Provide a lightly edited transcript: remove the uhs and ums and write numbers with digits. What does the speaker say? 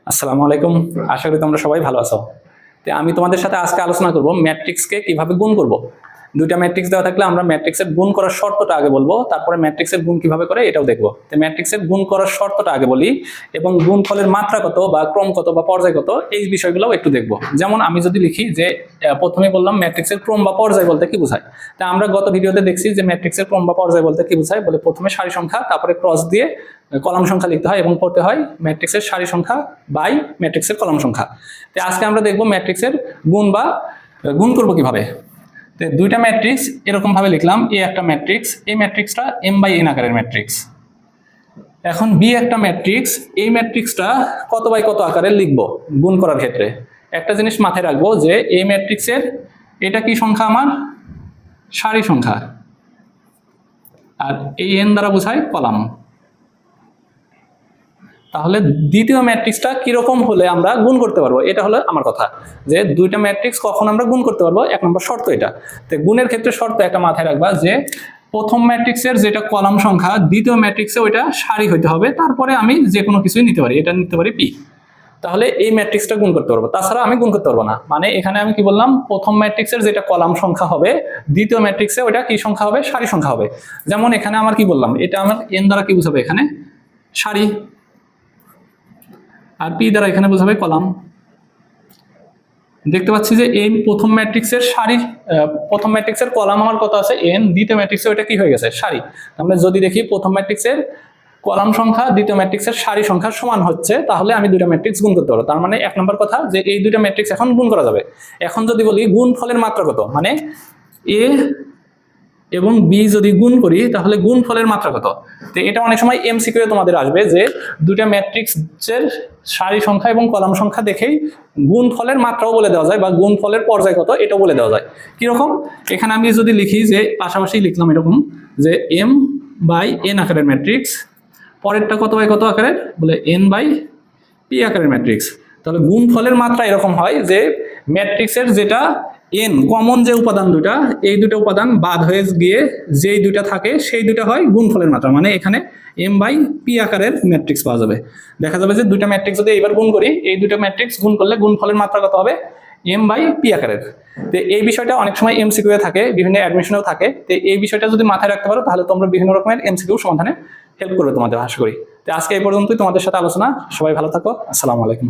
আসসালামু আলাইকুম। আশা করি তোমরা সবাই ভালো আছো। তো আমি তোমাদের সাথে আজকে আলোচনা করব ম্যাট্রিক্সকে কিভাবে গুণ করব। দুইটা ম্যাট্রিক্স দেওয়া থাকলে আমরা ম্যাট্রিক্সের গুণ করার শর্তটা আগে বলবো, তারপরে ম্যাট্রিক্সের গুণ কিভাবে করে এটাও দেখবো। তো ম্যাট্রিক্সের গুণ করার শর্তটা আগে বলি এবং গুণফলের মাত্রা কত বা ক্রম কত বা পর্যায় কত এই বিষয়গুলোও একটু দেখবো। যেমন আমি যদি লিখি যে প্রথমে বললাম ম্যাট্রিক্সের ক্রম বা পর্যায় বলতে কি বোঝায়। তা আমরা গত ভিডিওতে দেখছি যে ম্যাট্রিক্সের ক্রম বা পর্যায় বলতে কি বোঝায়, বলে প্রথমে সারি সংখ্যা তারপরে ক্রস দিয়ে কলাম সংখ্যা লিখতে হয় এবং পড়তে হয় ম্যাট্রিক্সের সারি সংখ্যা বাই ম্যাট্রিক্সের কলাম সংখ্যা। তো আজকে আমরা দেখবো ম্যাট্রিক্সের গুণ বা গুণ করবো কিভাবে। তো দুইটা ম্যাট্রিক্স এরকম ভাবে লিখলাম, এ একটা ম্যাট্রিক্স, এই ম্যাট্রিক্সটা এম বাই এন আকারের ম্যাট্রিক্স। এখন বি একটা ম্যাট্রিক্স, এই ম্যাট্রিক্সটা কত বাই কত আকারে লিখবো গুণ করার ক্ষেত্রে। একটা জিনিস মাথায় রাখবো যে এই ম্যাট্রিক্সের এটা কি সংখ্যা, আমার সারি সংখ্যা, আর এই এন দ্বারা বোঝায় কলাম। তাহলে দ্বিতীয় ম্যাট্রিক্সটা কিরকম হলে আমরা গুণ করতে পারবো, এটা হলো আমার কথা। যে দুইটা ম্যাট্রিক্স কখন আমরা গুণ করতে পারবো, এক নম্বর শর্ত এটা। তো গুণের ক্ষেত্রে শর্ত একটা মাথায় রাখবা যে প্রথম ম্যাট্রিক্সের যেটা কলাম সংখ্যা দ্বিতীয় ম্যাট্রিক্সে ওইটা সারি হইতে হবে, তারপরে আমি যে কোনো কিছুই নিতে পারি, এটা নিতে পারি পি। তাহলে এই ম্যাট্রিক্সটা গুণ করতে পারবো, তাছাড়া আমি গুণ করতে পারবো না। মানে এখানে আমি কি বললাম, প্রথম ম্যাট্রিক্সের যেটা কলাম সংখ্যা হবে দ্বিতীয় ম্যাট্রিক্সে ওইটা কি সংখ্যা হবে, সারি সংখ্যা হবে। যেমন এখানে আমার কি বললাম, এটা আমার এন দ্বারা কি বুঝাবে, এখানে সারি, আর পি দ্বারা এখানে বোঝাবে কলাম। দেখতে পাচ্ছি যে এই প্রথম ম্যাট্রিক্সের সারি, প্রথম ম্যাট্রিক্সের কলাম আমার কত আছে এন, দ্বিতীয় ম্যাট্রিক্সে ওটা কি হয়ে গেছে সারি। আমরা যদি দেখি প্রথম ম্যাট্রিক্সের কলাম সংখ্যা দ্বিতীয় ম্যাট্রিক্সের সারি সংখ্যার সমান হচ্ছে, তাহলে আমি দুইটা ম্যাট্রিক্স গুণ করতে পারবো। তার মানে এক নম্বর কথা যে এই দুইটা ম্যাট্রিক্স এখন গুণ করা যাবে। এখন যদি বলি গুণ ফলের মাত্রা কত, মানে এ এবং বি যদি গুণ করি তাহলে গুণ ফলের মাত্রা কত। তো এটা অনেক সময় এমসিকিউ তোমাদের আসবে যে দুইটা ম্যাট্রিক্সের সারি সংখ্যা এবং কলাম সংখ্যা দেখেই গুণ ফলের মাত্রাও বলে দেওয়া যায় বা গুণ ফলের পর্যায় কত এটাও বলে দেওয়া যায়। কিরকম, এখানে আমি যদি লিখি যে পাশাপাশি লিখলাম এরকম যে এম বাই এন আকারের ম্যাট্রিক্স, পরেরটা কত বাই কত আকারের, বলে এন বাই পি আকারের ম্যাট্রিক্স। তাহলে গুণ ফলের মাত্রা এরকম হয় যে ম্যাট্রিক্সের যেটা এন কমন যে উপাদান দুটা, এই দুটো উপাদান বাদ হয়ে গিয়ে যেই দুটা থাকে সেই দুটা হয় গুণফলের মাত্রা। মানে এখানে এম বাই পি আকারের ম্যাট্রিক্স পাওয়া যাবে। দেখা যাবে যে দুইটা ম্যাট্রিক্স যদি এইবার গুণ করি, এই দুটো ম্যাট্রিক্স গুণ করলে গুণফলের মাত্রা কত হবে, এম বাই পি আকারের। তো এই বিষয়টা অনেক সময় এমসিকিউ থাকে, বিভিন্ন অ্যাডমিশনেও থাকে। তো এই বিষয়টা যদি মাথায় রাখতে পারো তাহলে তোমরা বিভিন্ন রকমের এমসিকিউ সমাধানে হেল্প করবে তোমাদের, আশা করি। তো আজকে এই পর্যন্তই তোমাদের সাথে আলোচনা। সবাই ভালো থাকো, আসসালামু আলাইকুম।